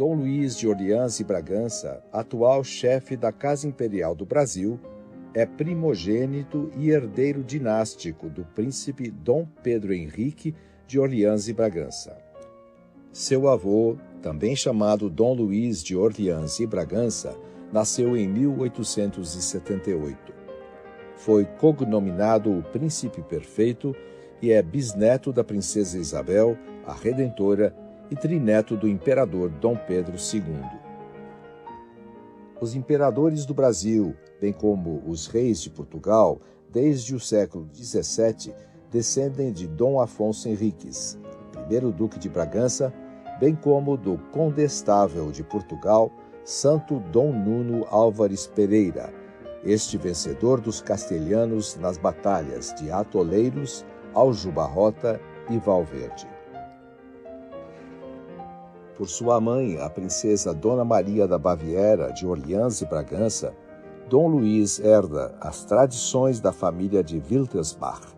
Dom Luís de Orleans e Bragança, atual chefe da Casa Imperial do Brasil, é primogênito e herdeiro dinástico do príncipe Dom Pedro Henrique de Orleans e Bragança. Seu avô, também chamado Dom Luís de Orleans e Bragança, nasceu em 1878. Foi cognominado o Príncipe Perfeito e é bisneto da princesa Isabel, a Redentora, e trineto do imperador Dom Pedro II. Os imperadores do Brasil, bem como os reis de Portugal, desde o século XVII, descendem de Dom Afonso Henriques, primeiro duque de Bragança, bem como do condestável de Portugal, Santo Dom Nuno Álvares Pereira, este vencedor dos castelhanos nas batalhas de Atoleiros, Aljubarrota e Valverde. Por sua mãe, a princesa Dona Maria da Baviera, de Orleans e Bragança, Dom Luís herda as tradições da família de Wittelsbach,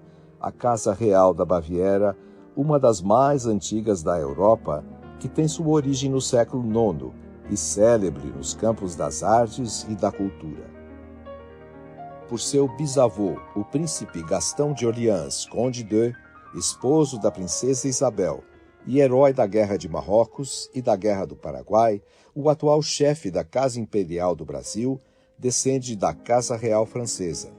a Casa Real da Baviera, uma das mais antigas da Europa, que tem sua origem no século IX e célebre nos campos das artes e da cultura. Por seu bisavô, o príncipe Gastão de Orleans, conde de, esposo da princesa Isabel, e herói da Guerra de Marrocos e da Guerra do Paraguai, o atual chefe da Casa Imperial do Brasil descende da Casa Real Francesa.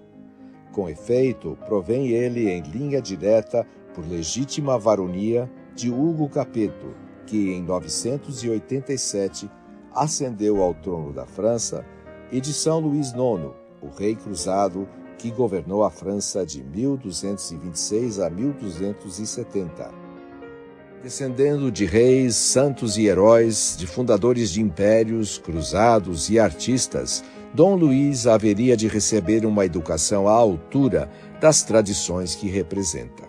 Com efeito, provém ele em linha direta, por legítima varonia, de Hugo Capeto, que em 987 ascendeu ao trono da França, e de São Luís IX, o rei cruzado que governou a França de 1226 a 1270. Descendendo de reis, santos e heróis, de fundadores de impérios, cruzados e artistas, Dom Luís haveria de receber uma educação à altura das tradições que representa.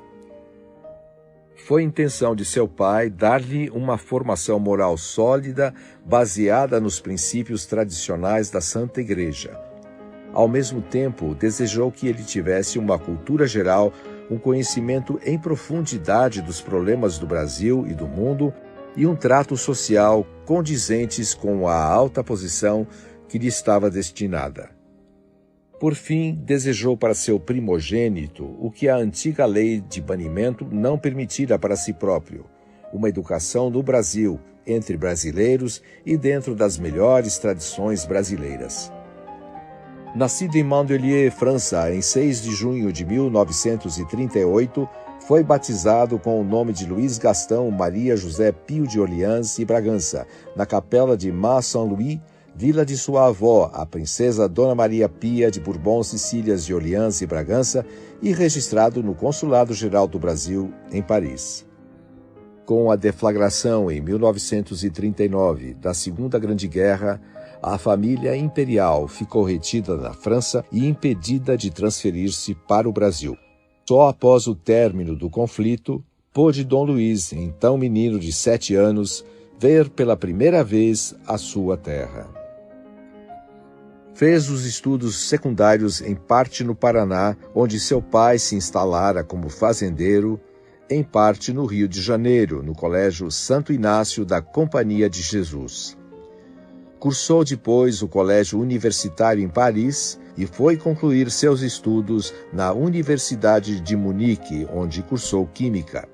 Foi intenção de seu pai dar-lhe uma formação moral sólida, baseada nos princípios tradicionais da Santa Igreja. Ao mesmo tempo, desejou que ele tivesse uma cultura geral, um conhecimento em profundidade dos problemas do Brasil e do mundo e um trato social condizentes com a alta posição que lhe estava destinada. Por fim, desejou para seu primogênito o que a antiga lei de banimento não permitira para si próprio: uma educação no Brasil, entre brasileiros e dentro das melhores tradições brasileiras. Nascido em Mandelieu, França, em 6 de junho de 1938, foi batizado com o nome de Luís Gastão Maria José Pio de Orleans e Bragança, na capela de Mas-Saint-Louis, vila de sua avó, a princesa Dona Maria Pia de Bourbon-Sicílias de Orleans e Bragança, e registrado no Consulado-Geral do Brasil, em Paris. Com a deflagração, em 1939, da Segunda Grande Guerra, a família imperial ficou retida na França e impedida de transferir-se para o Brasil. Só após o término do conflito, pôde Dom Luís, então menino de 7 anos, ver pela primeira vez a sua terra. Fez os estudos secundários em parte no Paraná, onde seu pai se instalara como fazendeiro, em parte no Rio de Janeiro, no Colégio Santo Inácio da Companhia de Jesus. Cursou depois o Colégio Universitário em Paris e foi concluir seus estudos na Universidade de Munique, onde cursou Química.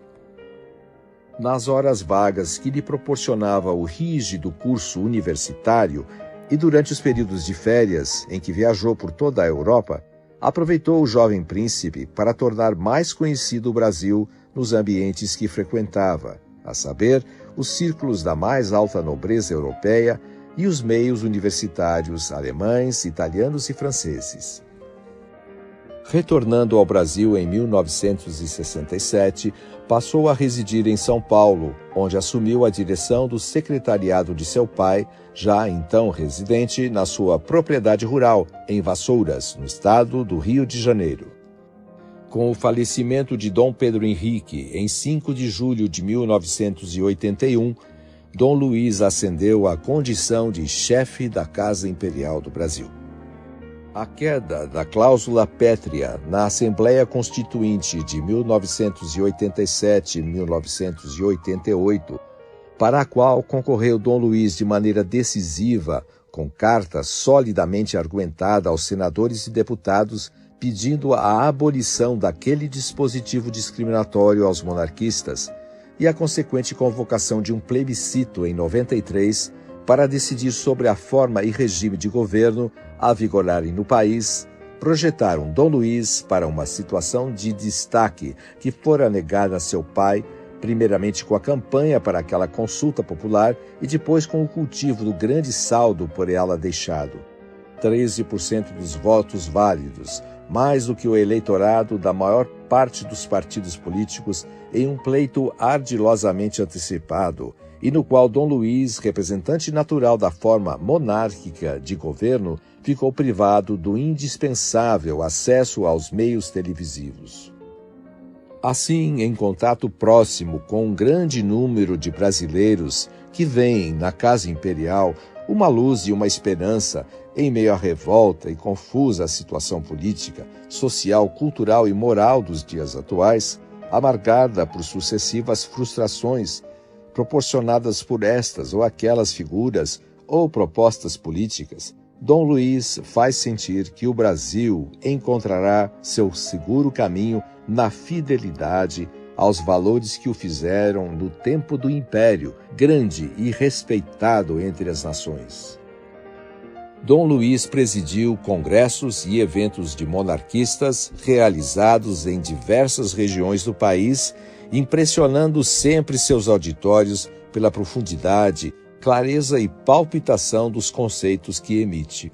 Nas horas vagas que lhe proporcionava o rígido curso universitário e durante os períodos de férias em que viajou por toda a Europa, aproveitou o jovem príncipe para tornar mais conhecido o Brasil nos ambientes que frequentava, a saber, os círculos da mais alta nobreza europeia e os meios universitários alemães, italianos e franceses. Retornando ao Brasil em 1967, passou a residir em São Paulo, onde assumiu a direção do secretariado de seu pai, já então residente na sua propriedade rural, em Vassouras, no estado do Rio de Janeiro. Com o falecimento de Dom Pedro Henrique, em 5 de julho de 1981, Dom Luís ascendeu à condição de chefe da Casa Imperial do Brasil. A queda da cláusula pétrea na Assembleia Constituinte de 1987 e 1988 para a qual concorreu Dom Luís de maneira decisiva, com carta solidamente argumentada aos senadores e deputados, pedindo a abolição daquele dispositivo discriminatório aos monarquistas e a consequente convocação de um plebiscito em 93 para decidir sobre a forma e regime de governo a vigorarem no país, projetaram Dom Luís para uma situação de destaque que fora negada a seu pai, primeiramente com a campanha para aquela consulta popular e depois com o cultivo do grande saldo por ela deixado. 13% dos votos válidos, mais do que o eleitorado da maior parte dos partidos políticos em um pleito ardilosamente antecipado, e no qual Dom Luís, representante natural da forma monárquica de governo, ficou privado do indispensável acesso aos meios televisivos. Assim, em contato próximo com um grande número de brasileiros que veem na Casa Imperial uma luz e uma esperança em meio à revolta e confusa situação política, social, cultural e moral dos dias atuais, amargada por sucessivas frustrações proporcionadas por estas ou aquelas figuras ou propostas políticas, Dom Luís faz sentir que o Brasil encontrará seu seguro caminho na fidelidade aos valores que o fizeram no tempo do Império, grande e respeitado entre as nações. Dom Luís presidiu congressos e eventos de monarquistas realizados em diversas regiões do país, impressionando sempre seus auditórios pela profundidade, clareza e palpitação dos conceitos que emite.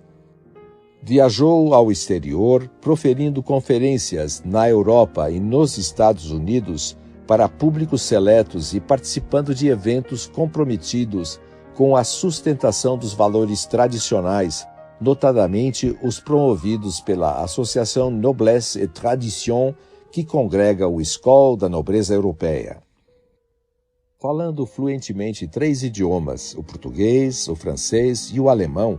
Viajou ao exterior, proferindo conferências na Europa e nos Estados Unidos para públicos seletos e participando de eventos comprometidos com a sustentação dos valores tradicionais, notadamente os promovidos pela Associação Noblesse et Tradition, que congrega o escol da nobreza europeia. Falando fluentemente 3 idiomas, o português, o francês e o alemão,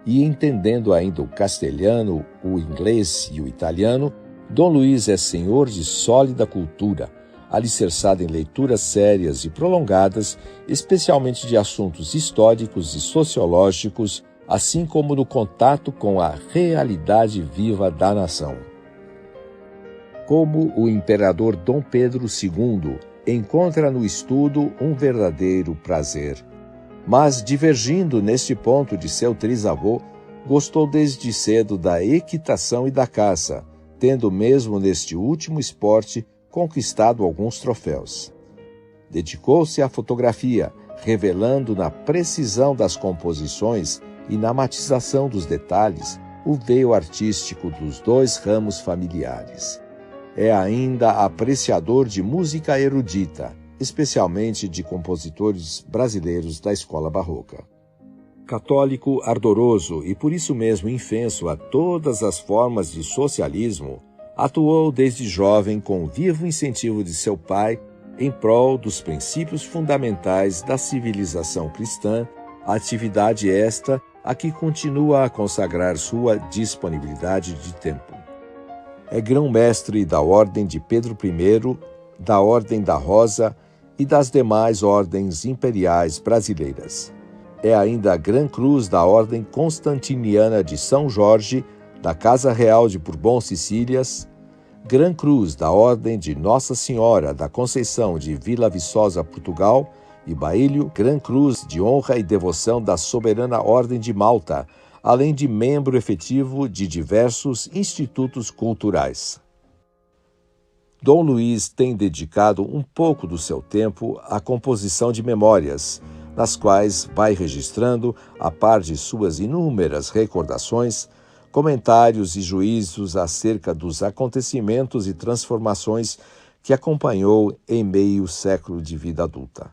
e entendendo ainda o castelhano, o inglês e o italiano, Dom Luís é senhor de sólida cultura, alicerçado em leituras sérias e prolongadas, especialmente de assuntos históricos e sociológicos, assim como no contato com a realidade viva da nação. Como o imperador Dom Pedro II, encontra no estudo um verdadeiro prazer. Mas, divergindo neste ponto de seu trisavô, gostou desde cedo da equitação e da caça, tendo mesmo neste último esporte conquistado alguns troféus. Dedicou-se à fotografia, revelando na precisão das composições e na matização dos detalhes o veio artístico dos 2 ramos familiares. É ainda apreciador de música erudita, especialmente de compositores brasileiros da escola barroca. Católico ardoroso e por isso mesmo infenso a todas as formas de socialismo, atuou desde jovem com vivo incentivo de seu pai em prol dos princípios fundamentais da civilização cristã, atividade esta a que continua a consagrar sua disponibilidade de tempo. É grão-mestre da Ordem de Pedro I, da Ordem da Rosa e das demais ordens imperiais brasileiras. É ainda a Gran Cruz da Ordem Constantiniana de São Jorge, da Casa Real de Bourbon-Sicílias, Gran Cruz da Ordem de Nossa Senhora da Conceição de Vila Viçosa, Portugal, e Baílio, Gran Cruz de Honra e Devoção da Soberana Ordem de Malta, além de membro efetivo de diversos institutos culturais. Dom Luís tem dedicado um pouco do seu tempo à composição de memórias, nas quais vai registrando, a par de suas inúmeras recordações, comentários e juízos acerca dos acontecimentos e transformações que acompanhou em meio século de vida adulta.